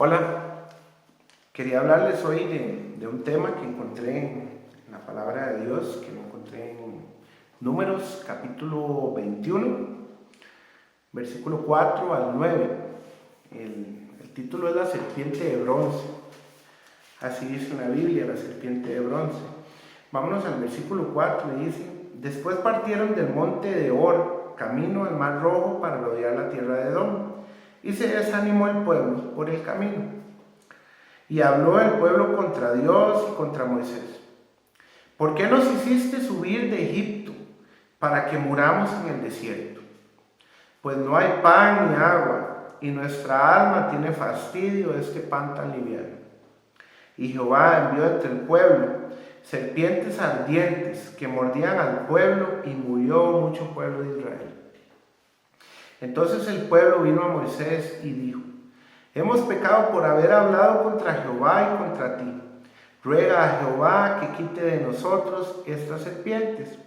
Hola, quería hablarles hoy de un tema que encontré en la palabra de Dios, que lo encontré en Números capítulo 21, versículo 4 al 9. El título es La serpiente de bronce. Así dice en la Biblia, la serpiente de bronce. Vámonos al versículo 4 y dice: Después partieron del monte de Hor, camino al mar Rojo para rodear la tierra de Edom. Y se desanimó el pueblo por el camino. Y habló el pueblo contra Dios y contra Moisés. ¿Por qué nos hiciste subir de Egipto para que muramos en el desierto? Pues no hay pan ni agua, y nuestra alma tiene fastidio de este pan tan liviano. Y Jehová envió entre el pueblo serpientes ardientes que mordían al pueblo, y murió mucho pueblo de Israel. Entonces el pueblo vino a Moisés y dijo: Hemos pecado por haber hablado contra Jehová y contra ti. Ruega a Jehová que quite de nosotros estas serpientes.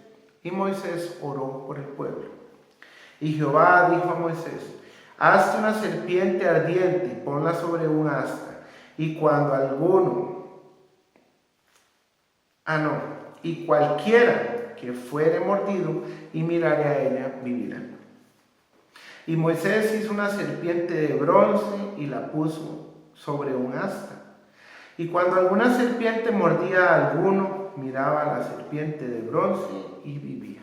Y Moisés oró por el pueblo. Y Jehová dijo a Moisés: Hazte una serpiente ardiente y ponla sobre un asta. Y cualquiera que fuere mordido y mirare a ella, vivirá. Y Moisés hizo una serpiente de bronce y la puso sobre un asta. Y cuando alguna serpiente mordía a alguno, miraba a la serpiente de bronce y vivía.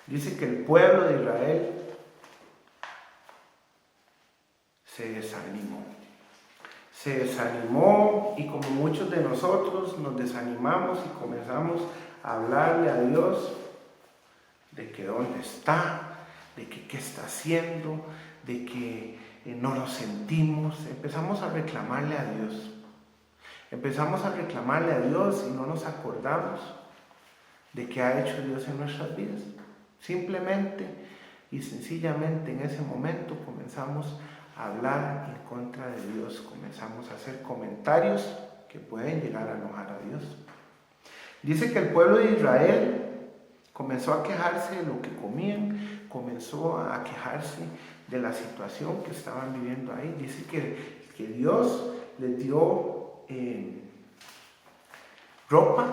Dice que el pueblo de Israel se desanimó. Se desanimó, y como muchos de nosotros nos desanimamos y comenzamos a hablarle a Dios de que dónde está, de que qué está haciendo, de que no lo sentimos. Empezamos a reclamarle a Dios. Empezamos a reclamarle a Dios y no nos acordamos de qué ha hecho Dios en nuestras vidas. Simplemente y sencillamente en ese momento comenzamos a hablar en contra de Dios. Comenzamos a hacer comentarios que pueden llegar a enojar a Dios. Dice que el pueblo de Israel comenzó a quejarse de lo que comían, comenzó a quejarse de la situación que estaban viviendo ahí. Dice que Dios les dio ropa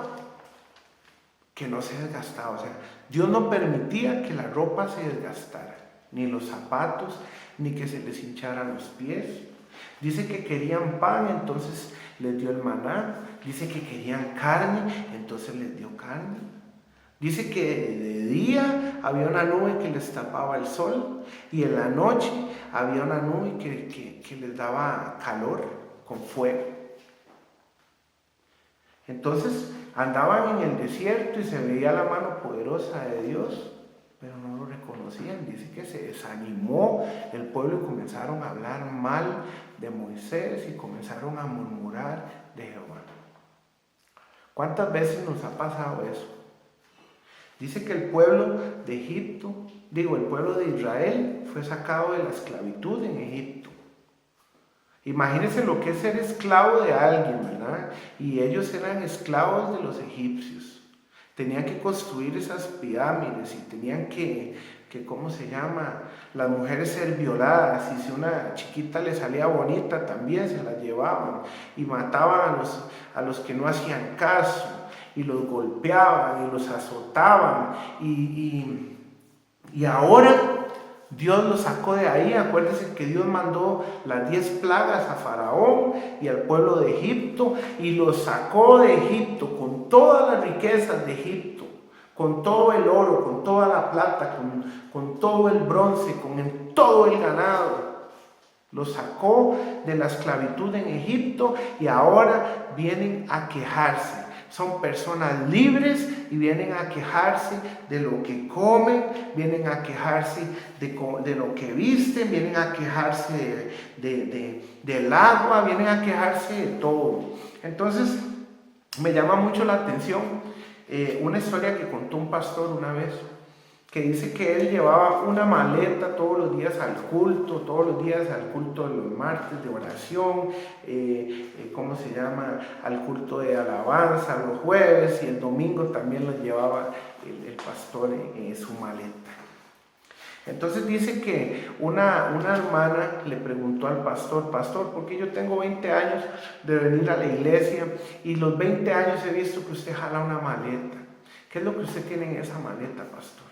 que no se desgastaba. O sea, Dios no permitía que la ropa se desgastara, ni los zapatos, ni que se les hincharan los pies. Dice que querían pan, entonces les dio el maná. Dice que querían carne, entonces les dio carne. Dice que de día había una nube que les tapaba el sol, y en la noche había una nube que les daba calor con fuego. Entonces andaban en el desierto y se veía la mano poderosa de Dios, pero no lo reconocían. Dice que se desanimó el pueblo y comenzaron a hablar mal de Moisés y comenzaron a murmurar de Jehová. ¿Cuántas veces nos ha pasado eso? Dice que el pueblo de Israel fue sacado de la esclavitud en Egipto. Imagínense lo que es ser esclavo de alguien, ¿verdad? Y ellos eran esclavos de los egipcios. Tenían que construir esas pirámides y tenían que ¿cómo se llama? Las mujeres ser violadas, y si una chiquita le salía bonita también se la llevaban y mataban a los que no hacían caso, y los golpeaban y los azotaban, y ahora Dios los sacó de ahí. Acuérdense que Dios mandó las 10 plagas a Faraón y al pueblo de Egipto, y los sacó de Egipto con todas las riquezas de Egipto, con todo el oro, con toda la plata, con todo el bronce, con todo el ganado. Los sacó de la esclavitud en Egipto, y ahora vienen a quejarse. Son personas libres y vienen a quejarse de lo que comen, vienen a quejarse de lo que visten, vienen a quejarse del agua, vienen a quejarse de todo. Entonces me llama mucho la atención una historia que contó un pastor una vez, que dice que él llevaba una maleta todos los días al culto de los martes de oración, al culto de alabanza los jueves, y el domingo también lo llevaba el pastor en su maleta. Entonces dice que una hermana le preguntó al pastor, pastor, ¿por qué yo tengo 20 años de venir a la iglesia y los 20 años he visto que usted jala una maleta? ¿Qué es lo que usted tiene en esa maleta, pastor?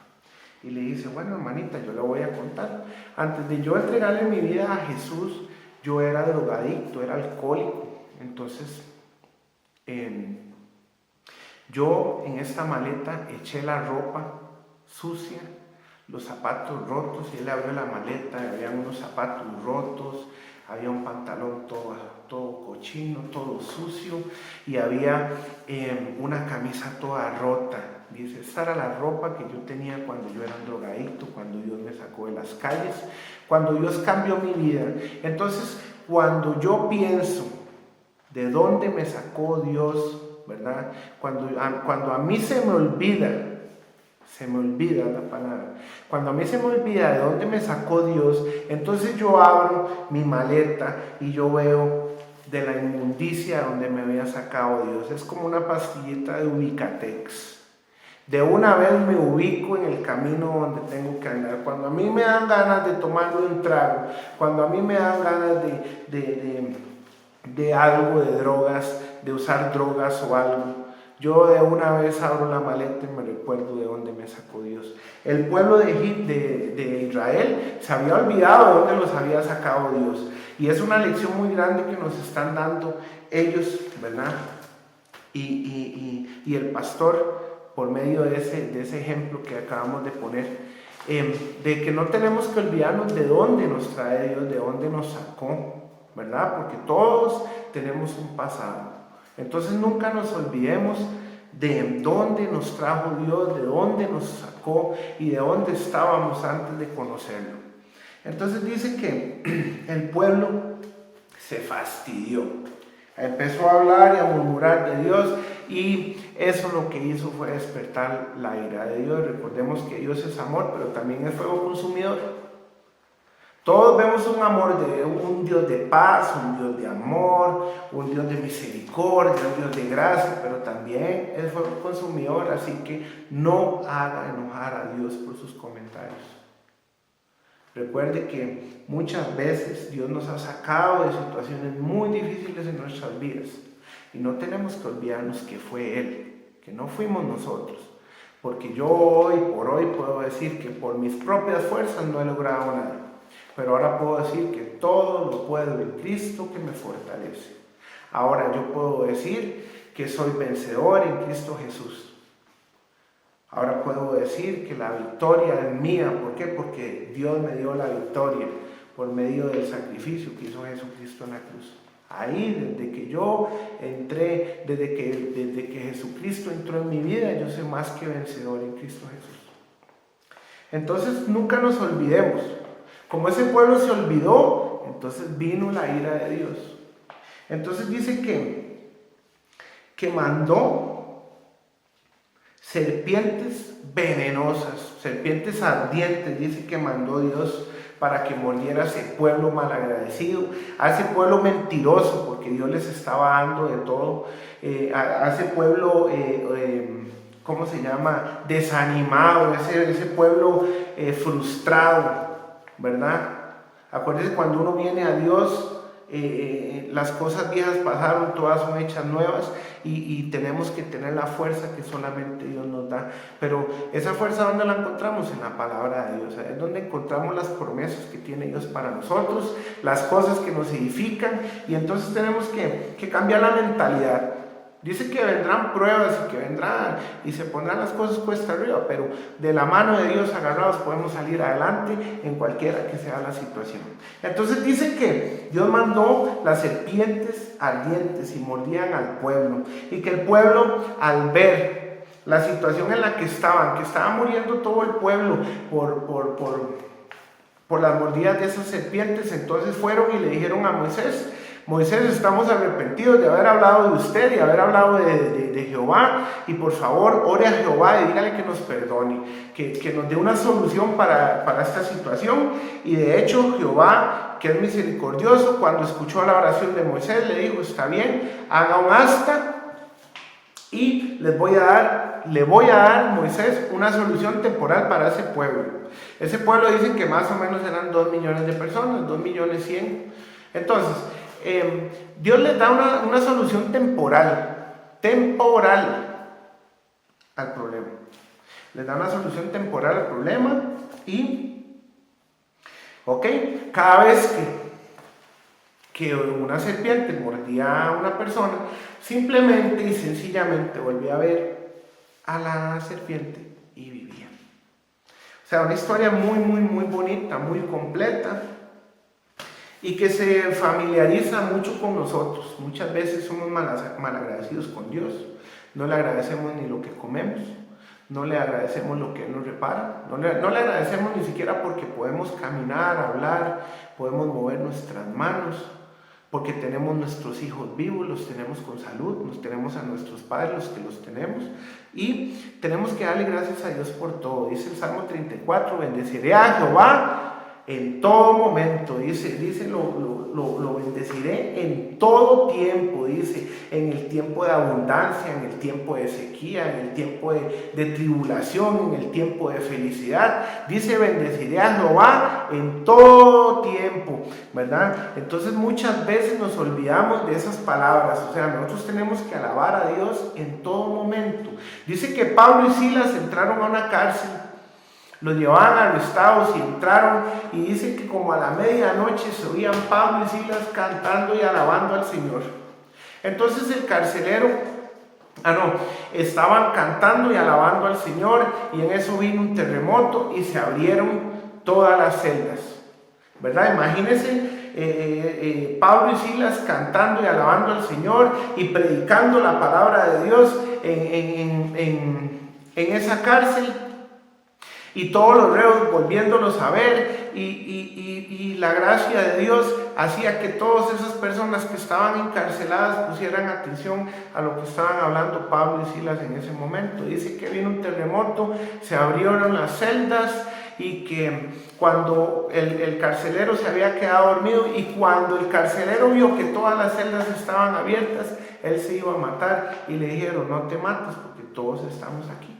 Y le dice, bueno, hermanita, yo le voy a contar. Antes de yo entregarle mi vida a Jesús, yo era drogadicto, era alcohólico. Entonces, yo en esta maleta eché la ropa sucia, los zapatos rotos, y él abrió la maleta, y había unos zapatos rotos, había un pantalón todo cochino, todo sucio, y había una camisa toda rota. Dice, esta era la ropa que yo tenía cuando yo era un drogadicto, cuando Dios me sacó de las calles, cuando Dios cambió mi vida. Entonces, cuando yo pienso de dónde me sacó Dios, ¿verdad? Cuando a mí se me olvida la palabra, cuando a mí se me olvida de dónde me sacó Dios, entonces yo abro mi maleta y yo veo de la inmundicia donde me había sacado Dios. Es como una pastillita de Ubicatex. De una vez me ubico en el camino donde tengo que andar. Cuando a mí me dan ganas de tomarme un trago, cuando a mí me dan ganas de algo, de drogas, de usar drogas o algo, yo de una vez abro la maleta y me recuerdo de dónde me sacó Dios. El pueblo de Israel se había olvidado de dónde los había sacado Dios. Y es una lección muy grande que nos están dando ellos, ¿verdad? Y el pastor, por medio de ese ejemplo que acabamos de poner, de que no tenemos que olvidarnos de dónde nos trae Dios, de dónde nos sacó, ¿verdad? Porque todos tenemos un pasado. Entonces nunca nos olvidemos de dónde nos trajo Dios, de dónde nos sacó y de dónde estábamos antes de conocerlo. Entonces dice que el pueblo se fastidió. Empezó a hablar y a murmurar de Dios, y eso lo que hizo fue despertar la ira de Dios. Recordemos que Dios es amor, pero también es fuego consumidor. Todos vemos un amor de un Dios de paz, un Dios de amor, un Dios de misericordia, un Dios de gracia, pero también es fuego consumidor, así que no haga enojar a Dios por sus comentarios. Recuerde que muchas veces Dios nos ha sacado de situaciones muy difíciles en nuestras vidas, y no tenemos que olvidarnos que fue Él, que no fuimos nosotros, porque yo hoy por hoy puedo decir que por mis propias fuerzas no he logrado nada, pero ahora puedo decir que todo lo puedo en Cristo que me fortalece. Ahora yo puedo decir que soy vencedor en Cristo Jesús. Ahora puedo decir que la victoria es mía. ¿Por qué? Porque Dios me dio la victoria por medio del sacrificio que hizo Jesucristo en la cruz. Ahí, desde que yo entré, desde que Jesucristo entró en mi vida, yo soy más que vencedor en Cristo Jesús. Entonces nunca nos olvidemos. Como ese pueblo se olvidó, entonces vino la ira de Dios. Entonces dice que mandó serpientes venenosas, serpientes ardientes, dice que mandó Dios para que mordiera a ese pueblo malagradecido, a ese pueblo mentiroso, porque Dios les estaba dando de todo, a ese pueblo, ¿cómo se llama? Desanimado, ese pueblo frustrado, ¿verdad? Acuérdense, cuando uno viene a Dios, las cosas viejas pasaron, todas son hechas nuevas, y tenemos que tener la fuerza que solamente Dios nos da. Pero esa fuerza, ¿dónde la encontramos? En la palabra de Dios. Es donde encontramos las promesas que tiene Dios para nosotros, las cosas que nos edifican, y entonces tenemos que cambiar la mentalidad. Dice que vendrán pruebas y se pondrán las cosas cuesta arriba, pero de la mano de Dios agarrados podemos salir adelante en cualquiera que sea la situación. Entonces dice que Dios mandó las serpientes ardientes y mordían al pueblo, y que el pueblo, al ver la situación en la que estaba muriendo todo el pueblo por las mordidas de esas serpientes, entonces fueron y le dijeron a Moisés: Moisés, estamos arrepentidos de haber hablado de usted y haber hablado de Jehová, y por favor ore a Jehová y dígale que nos perdone, que nos dé una solución para esta situación. Y de hecho Jehová, que es misericordioso, cuando escuchó la oración de Moisés, le dijo: está bien, haga un asta y le voy a dar, Moisés, una solución temporal para ese pueblo. Ese pueblo dicen que más o menos eran 2 millones de personas, 2 millones 100. Entonces, Dios les da una solución temporal al problema. Les da una solución temporal al problema y, ok, cada vez que una serpiente mordía a una persona, simplemente y sencillamente volvía a ver a la serpiente y vivía. O sea, una historia muy, muy, muy bonita, muy completa y que se familiariza mucho con nosotros. Muchas veces somos malagradecidos con Dios. No le agradecemos ni lo que comemos, no le agradecemos lo que Él nos repara, no le agradecemos ni siquiera porque podemos caminar, hablar, podemos mover nuestras manos, porque tenemos nuestros hijos vivos, los tenemos con salud, nos tenemos a nuestros padres, los que los tenemos, y tenemos que darle gracias a Dios por todo. Dice el Salmo 34, bendeciré a Jehová en todo momento, dice lo bendeciré en todo tiempo, dice, en el tiempo de abundancia, en el tiempo de sequía, en el tiempo de tribulación, en el tiempo de felicidad, dice bendeciré a Jehová en todo tiempo, ¿verdad? Entonces muchas veces nos olvidamos de esas palabras, o sea, nosotros tenemos que alabar a Dios en todo momento. Dice que Pablo y Silas entraron a una cárcel, los llevaban arrestados y entraron, y dice que como a la medianoche se oían Pablo y Silas cantando y alabando al Señor. Entonces el carcelero, estaban cantando y alabando al Señor, y en eso vino un terremoto y se abrieron todas las celdas, ¿verdad? Imagínense Pablo y Silas cantando y alabando al Señor y predicando la palabra de Dios en esa cárcel, y todos los reos volviéndolos a ver, y la gracia de Dios hacía que todas esas personas que estaban encarceladas pusieran atención a lo que estaban hablando Pablo y Silas en ese momento. Dice que vino un terremoto, se abrieron las celdas, y que cuando el carcelero se había quedado dormido, y cuando el carcelero vio que todas las celdas estaban abiertas, él se iba a matar, y le dijeron: no te mates porque todos estamos aquí.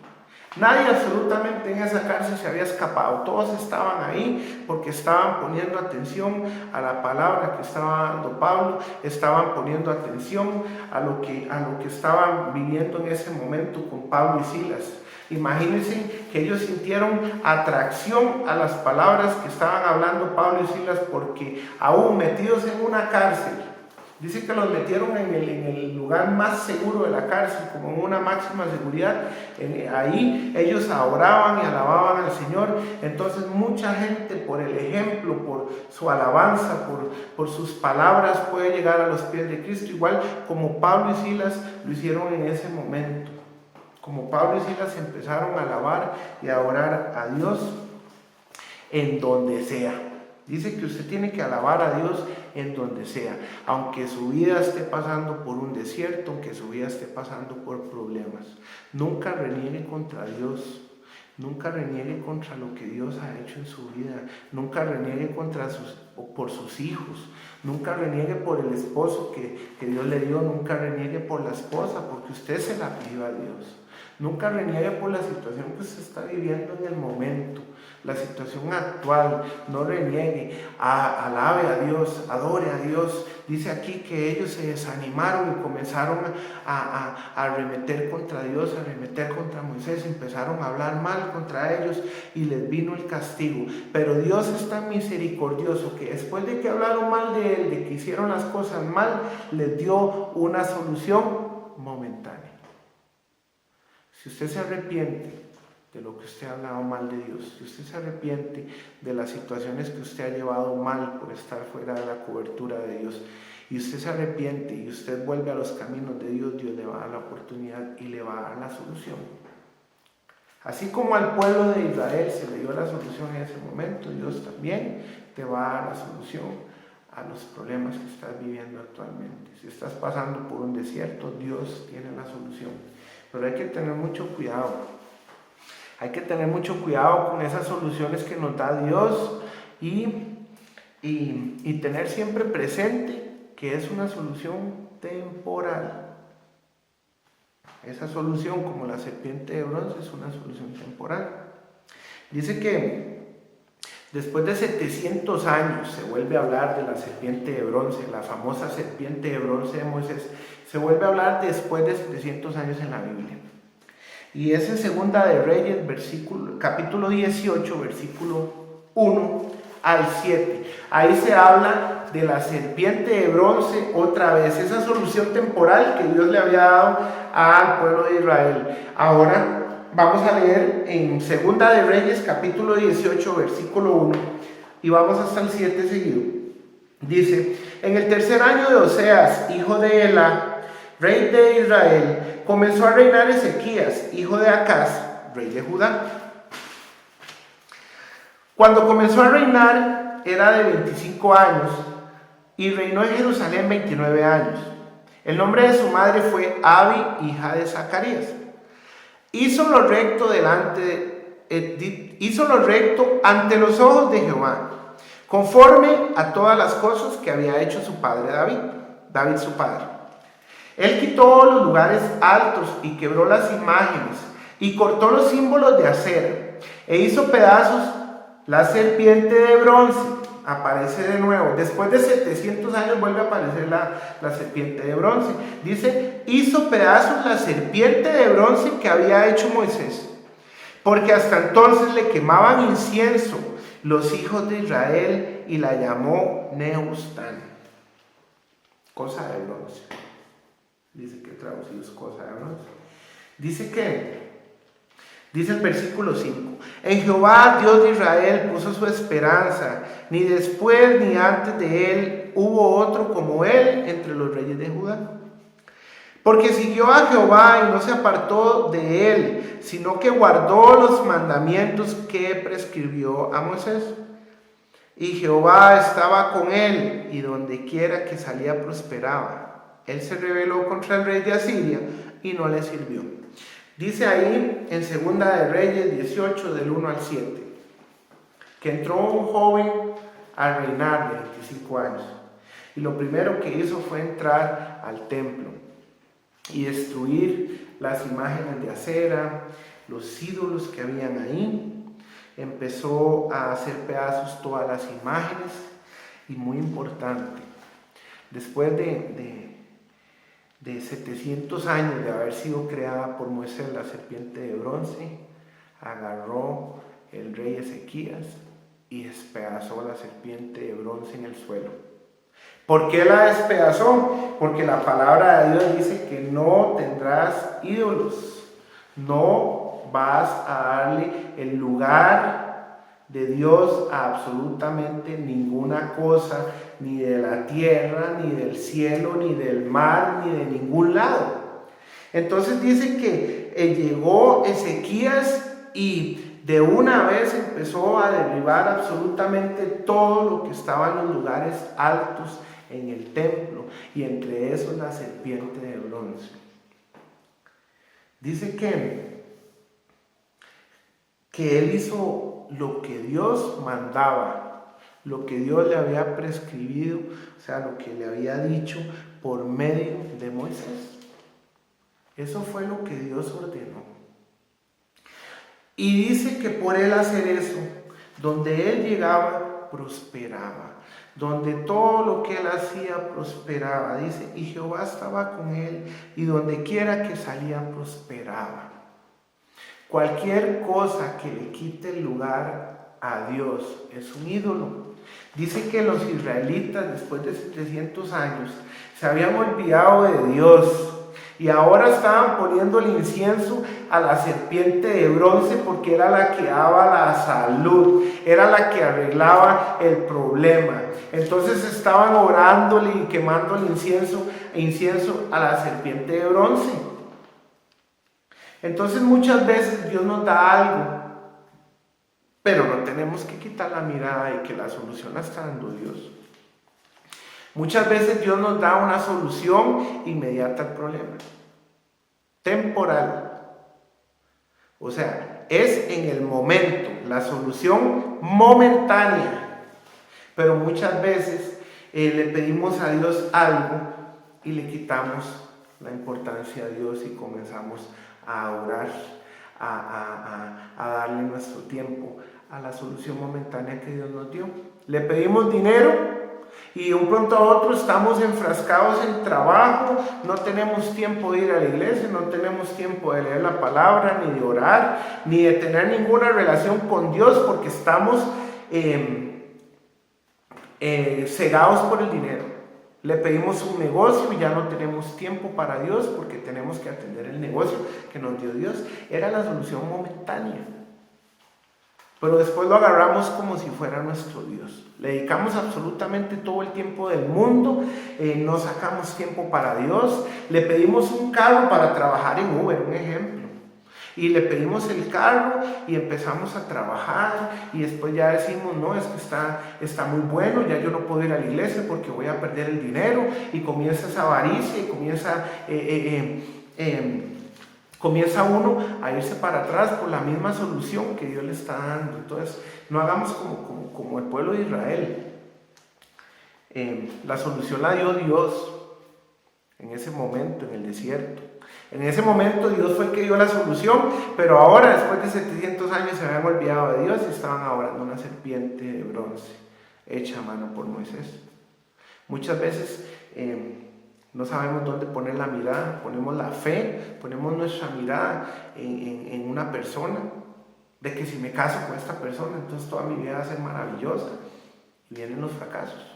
Nadie absolutamente en esa cárcel se había escapado, todos estaban ahí porque estaban poniendo atención a la palabra que estaba dando Pablo, estaban poniendo atención a lo que estaban viviendo en ese momento con Pablo y Silas. Imagínense que ellos sintieron atracción a las palabras que estaban hablando Pablo y Silas, porque aún metidos en una cárcel, dice que los metieron en el lugar más seguro de la cárcel, como en una máxima seguridad. Ahí ellos oraban y alababan al Señor. Entonces mucha gente, por el ejemplo, por su alabanza, por sus palabras, puede llegar a los pies de Cristo, igual como Pablo y Silas lo hicieron en ese momento. Como Pablo y Silas empezaron a alabar y a orar a Dios en donde sea. Dice que usted tiene que alabar a Dios en donde sea, aunque su vida esté pasando por un desierto, aunque su vida esté pasando por problemas. Nunca reniegue contra Dios, nunca reniegue contra lo que Dios ha hecho en su vida, nunca reniegue por sus hijos, nunca reniegue por el esposo que Dios le dio, nunca reniegue por la esposa, porque usted se la pidió a Dios. Nunca reniegue por la situación que usted está viviendo en el momento, la situación actual. No reniegue, alabe a Dios, adore a Dios. Dice aquí que ellos se desanimaron y comenzaron a arremeter contra Dios, a arremeter contra Moisés, empezaron a hablar mal contra ellos y les vino el castigo. Pero Dios es tan misericordioso que después de que hablaron mal de Él, de que hicieron las cosas mal, les dio una solución momentánea. Si usted se arrepiente de lo que usted ha hablado mal de Dios, si usted se arrepiente de las situaciones que usted ha llevado mal por estar fuera de la cobertura de Dios, y usted se arrepiente y usted vuelve a los caminos de Dios, Dios le va a dar la oportunidad y le va a dar la solución. Así como al pueblo de Israel se le dio la solución en ese momento, Dios también te va a dar la solución a los problemas que estás viviendo actualmente. Si estás pasando por un desierto, Dios tiene la solución. Pero hay que tener mucho cuidado. Hay que tener mucho cuidado con esas soluciones que nos da Dios y tener siempre presente que es una solución temporal. Esa solución, como la serpiente de bronce, es una solución temporal. Dice que Después de 700 años se vuelve a hablar de la serpiente de bronce, la famosa serpiente de bronce de Moisés. Se vuelve a hablar después de 700 años en la Biblia. Y es en Segunda de Reyes, capítulo 18, versículo 1 al 7. Ahí se habla de la serpiente de bronce otra vez, esa solución temporal que Dios le había dado al pueblo de Israel. Ahora vamos a leer en Segunda de Reyes, capítulo 18, versículo 1, y vamos hasta el 7 seguido. Dice: en el tercer año de Oseas, hijo de Elá, rey de Israel, comenzó a reinar Ezequías, hijo de Acaz, rey de Judá. Cuando comenzó a reinar era de 25 años y reinó en Jerusalén 29 años. El nombre de su madre fue Abi, hija de Zacarías. Hizo lo recto ante los ojos de Jehová, conforme a todas las cosas que había hecho su padre David su padre. Él quitó los lugares altos y quebró las imágenes y cortó los símbolos de acera e hizo pedazos la serpiente de bronce. Aparece de nuevo, después de 700 años vuelve a aparecer la serpiente de bronce. Dice: hizo pedazos la serpiente de bronce que había hecho Moisés, porque hasta entonces le quemaban incienso los hijos de Israel, y la llamó Nehushtan, cosa de bronce. Dice que traducido es cosa de bronce. Dice el versículo 5: en Jehová, Dios de Israel, puso su esperanza, ni después ni antes de él hubo otro como él entre los reyes de Judá. Porque siguió a Jehová y no se apartó de él, sino que guardó los mandamientos que prescribió a Moisés. Y Jehová estaba con él, y donde quiera que salía prosperaba. Él se rebeló contra el rey de Asiria y no le sirvió. Dice ahí en Segunda de Reyes 18, del 1 al 7, que entró un joven a reinar de 25 años. Y lo primero que hizo fue entrar al templo y destruir las imágenes de acera, los ídolos que habían ahí. Empezó a hacer pedazos todas las imágenes. Y muy importante, después de 700 años de haber sido creada por Moisés la serpiente de bronce, agarró el rey Ezequías y despedazó la serpiente de bronce en el suelo. ¿Por qué la despedazó? Porque la palabra de Dios dice que no tendrás ídolos, no vas a darle el lugar de Dios a absolutamente ninguna cosa, ni de la tierra, ni del cielo, ni del mar, ni de ningún lado. Entonces dice que llegó Ezequías y de una vez empezó a derribar absolutamente todo lo que estaba en los lugares altos en el templo, y entre esos la serpiente de bronce. Dice que él hizo lo que Dios mandaba, lo que Dios le había prescribido, o sea, lo que le había dicho por medio de Moisés. Eso fue lo que Dios ordenó. Y dice que por él hacer eso, donde él llegaba, prosperaba. Donde todo lo que él hacía prosperaba. Dice: y Jehová estaba con él, y donde quiera que salía, prosperaba. Cualquier cosa que le quite el lugar a Dios es un ídolo. Dice que los israelitas, después de 700 años, se habían olvidado de Dios y ahora estaban poniendo el incienso a la serpiente de bronce, porque era la que daba la salud, era la que arreglaba el problema. Entonces estaban orándole y quemando el incienso a la serpiente de bronce. Entonces muchas veces Dios nos da algo, pero no tenemos que quitar la mirada de que la solución la está dando Dios. Muchas veces Dios nos da una solución inmediata al problema, temporal. O sea, es en el momento, la solución momentánea. Pero muchas veces le pedimos a Dios algo y le quitamos la importancia a Dios y comenzamos a orar, a darle nuestro tiempo a la solución momentánea que Dios nos dio. Le pedimos dinero y de un pronto a otro estamos enfrascados en trabajo, no tenemos tiempo de ir a la iglesia, no tenemos tiempo de leer la palabra, ni de orar, ni de tener ninguna relación con Dios porque estamos cegados por el dinero. Le pedimos un negocio y ya no tenemos tiempo para Dios porque tenemos que atender el negocio que nos dio Dios. Era la solución momentánea. Pero después lo agarramos como si fuera nuestro Dios. Le dedicamos absolutamente todo el tiempo del mundo, no sacamos tiempo para Dios. Le pedimos un carro para trabajar en Uber, un ejemplo. Y le pedimos el carro y empezamos a trabajar y después ya decimos, no, es que está muy bueno, ya yo no puedo ir a la iglesia porque voy a perder el dinero, y comienza esa avaricia y comienza uno a irse para atrás por la misma solución que Dios le está dando. Entonces, no hagamos como el pueblo de Israel. La solución la dio Dios en ese momento, en el desierto. En ese momento Dios fue el que dio la solución, pero ahora, después de 700 años, se habían olvidado de Dios y estaban adorando una serpiente de bronce hecha a mano por Moisés. Muchas veces no sabemos dónde poner la mirada, ponemos la fe, ponemos nuestra mirada en una persona, de que si me caso con esta persona, entonces toda mi vida va a ser maravillosa, y vienen los fracasos.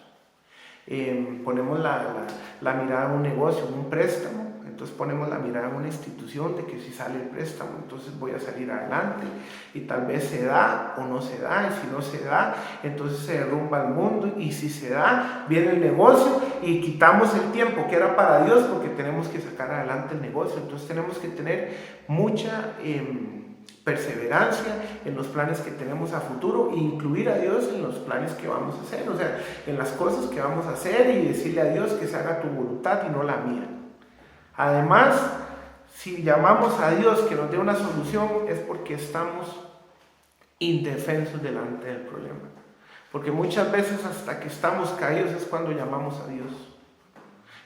Ponemos la mirada en un negocio, en un préstamo, entonces ponemos la mirada en una institución de que si sale el préstamo, entonces voy a salir adelante, y tal vez se da o no se da, y si no se da, entonces se derrumba el mundo, y si se da, viene el negocio y quitamos el tiempo que era para Dios porque tenemos que sacar adelante el negocio. Entonces tenemos que tener mucha perseverancia en los planes que tenemos a futuro e incluir a Dios en los planes que vamos a hacer, o sea, en las cosas que vamos a hacer, y decirle a Dios que se haga tu voluntad y no la mía. Además, si llamamos a Dios que nos dé una solución, es porque estamos indefensos delante del problema. Porque muchas veces hasta que estamos caídos es cuando llamamos a Dios.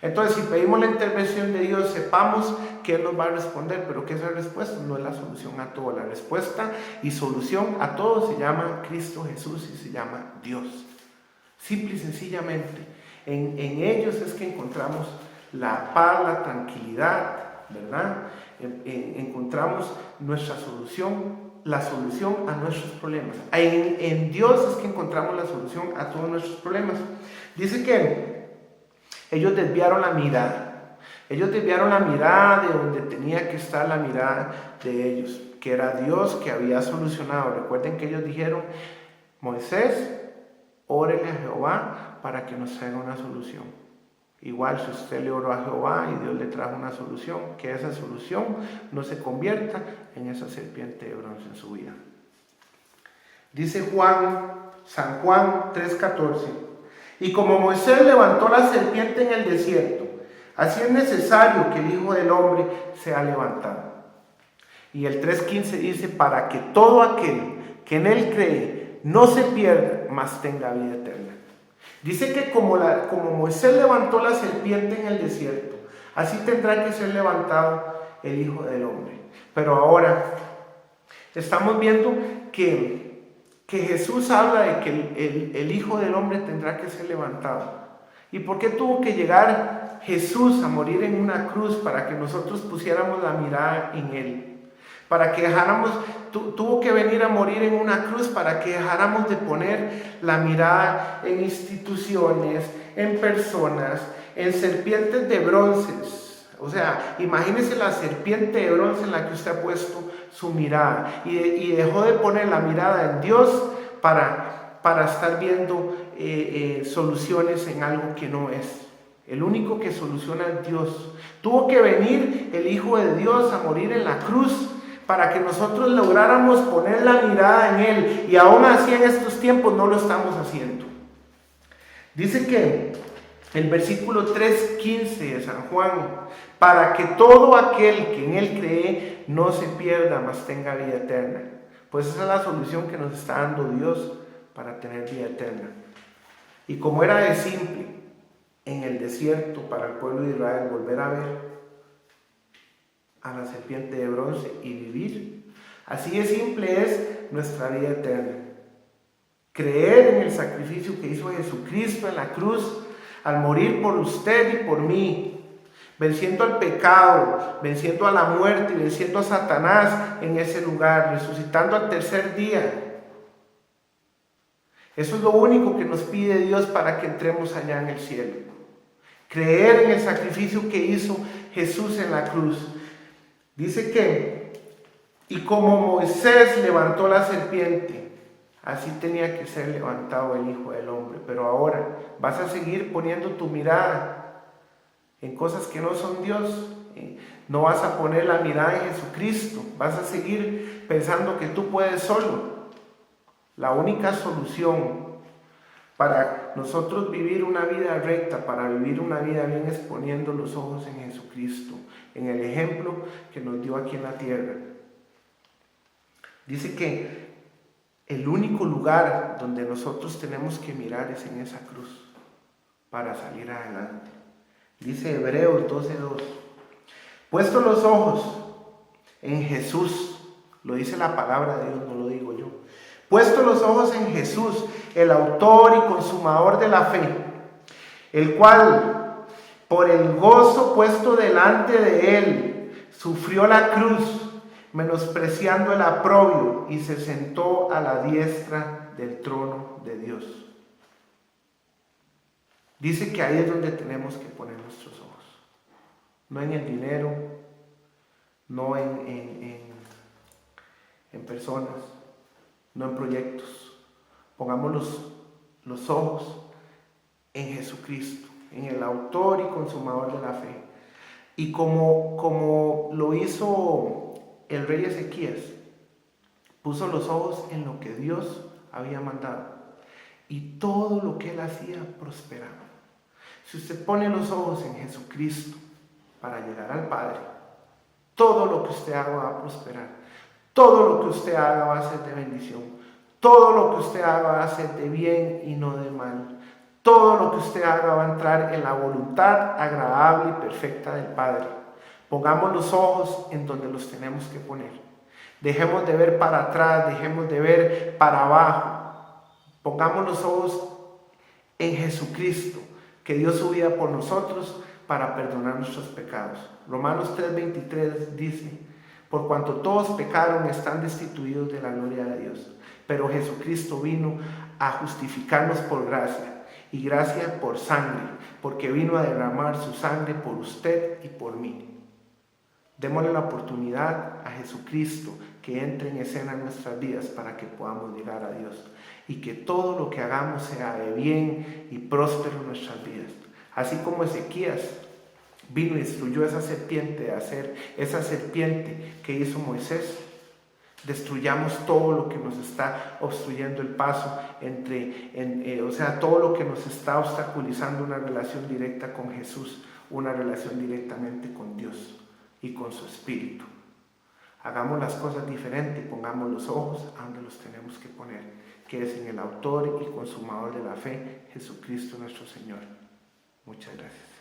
Entonces, si pedimos la intervención de Dios, sepamos que Él nos va a responder, pero que esa respuesta no es la solución a todo. La respuesta y solución a todo se llama Cristo Jesús y se llama Dios. Simple y sencillamente, en ellos es que encontramos la paz, la tranquilidad, ¿verdad? Encontramos nuestra solución, la solución a nuestros problemas. En Dios es que encontramos la solución a todos nuestros problemas. Dice que ellos desviaron la mirada. Ellos desviaron la mirada de donde tenía que estar la mirada de ellos, que era Dios que había solucionado. Recuerden que ellos dijeron, Moisés, órele a Jehová para que nos traiga una solución. Igual, si usted le oró a Jehová y Dios le trajo una solución, que esa solución no se convierta en esa serpiente de bronce en su vida. Dice San Juan 3:14, y como Moisés levantó la serpiente en el desierto, así es necesario que el Hijo del Hombre sea levantado. Y el 3:15 dice, para que todo aquel que en él cree no se pierda, mas tenga vida eterna. Dice que como Moisés levantó la serpiente en el desierto, así tendrá que ser levantado el Hijo del Hombre. Pero ahora estamos viendo que Jesús habla de que el Hijo del Hombre tendrá que ser levantado. ¿Y por qué tuvo que llegar Jesús a morir en una cruz? Para que nosotros pusiéramos la mirada en Él. Para que tuvo que venir a morir en una cruz para que dejáramos de poner la mirada en instituciones, en personas, en serpientes de bronces. O sea, imagínese la serpiente de bronce en la que usted ha puesto su mirada y dejó de poner la mirada en Dios para estar viendo soluciones en algo que no es. El único que soluciona es Dios. Tuvo que venir el Hijo de Dios a morir en la cruz para que nosotros lográramos poner la mirada en Él, y aún así en estos tiempos no lo estamos haciendo. Dice que el versículo 3:15 de San Juan, para que todo aquel que en Él cree no se pierda, mas tenga vida eterna. Pues esa es la solución que nos está dando Dios para tener vida eterna. Y como era de simple en el desierto para el pueblo de Israel volver a ver a la serpiente de bronce y vivir, así de simple es nuestra vida eterna. Creer en el sacrificio que hizo Jesucristo en la cruz al morir por usted y por mí, venciendo al pecado, venciendo a la muerte y venciendo a Satanás en ese lugar, resucitando al tercer día. Eso es lo único que nos pide Dios para que entremos allá en el cielo. Creer en el sacrificio que hizo Jesús en la cruz. Dice que, y como Moisés levantó la serpiente, así tenía que ser levantado el Hijo del Hombre. Pero ahora vas a seguir poniendo tu mirada en cosas que no son Dios. No vas a poner la mirada en Jesucristo. Vas a seguir pensando que tú puedes solo. La única solución para nosotros vivir una vida recta, para vivir una vida bien, es poniendo los ojos en Jesucristo, en el ejemplo que nos dio aquí en la tierra. Dice que el único lugar donde nosotros tenemos que mirar es en esa cruz para salir adelante. Dice Hebreos 12:2. Puesto los ojos en Jesús, lo dice la palabra de Dios, no lo digo yo. Puesto los ojos en Jesús, el autor y consumador de la fe, el cual, por el gozo puesto delante de él, sufrió la cruz, menospreciando el oprobio, y se sentó a la diestra del trono de Dios. Dice que ahí es donde tenemos que poner nuestros ojos, no en el dinero, no en personas, no en proyectos. Pongamos los ojos en Jesucristo, en el autor y consumador de la fe. Y como lo hizo el rey Ezequías, puso los ojos en lo que Dios había mandado, y todo lo que él hacía prosperaba. Si usted pone los ojos en Jesucristo para llegar al Padre, todo lo que usted haga va a prosperar. Todo lo que usted haga va a ser de bendición. Todo lo que usted haga va a ser de bien y no de mal. Todo lo que usted haga va a entrar en la voluntad agradable y perfecta del Padre. Pongamos los ojos en donde los tenemos que poner. Dejemos de ver para atrás, dejemos de ver para abajo. Pongamos los ojos en Jesucristo, que dio su vida por nosotros para perdonar nuestros pecados. Romanos 3:23 dice: por cuanto todos pecaron, están destituidos de la gloria de Dios. Pero Jesucristo vino a justificarnos por gracia, y gracia por sangre, porque vino a derramar su sangre por usted y por mí. Démosle la oportunidad a Jesucristo que entre en escena en nuestras vidas para que podamos llegar a Dios, y que todo lo que hagamos sea de bien y próspero en nuestras vidas. Así como Ezequías vino y destruyó esa serpiente que hizo Moisés, destruyamos todo lo que nos está obstruyendo el paso todo lo que nos está obstaculizando una relación directa con Jesús, una relación directamente con Dios y con su Espíritu. Hagamos las cosas diferentes, pongamos los ojos a donde los tenemos que poner, que es en el autor y consumador de la fe, Jesucristo nuestro Señor. Muchas gracias.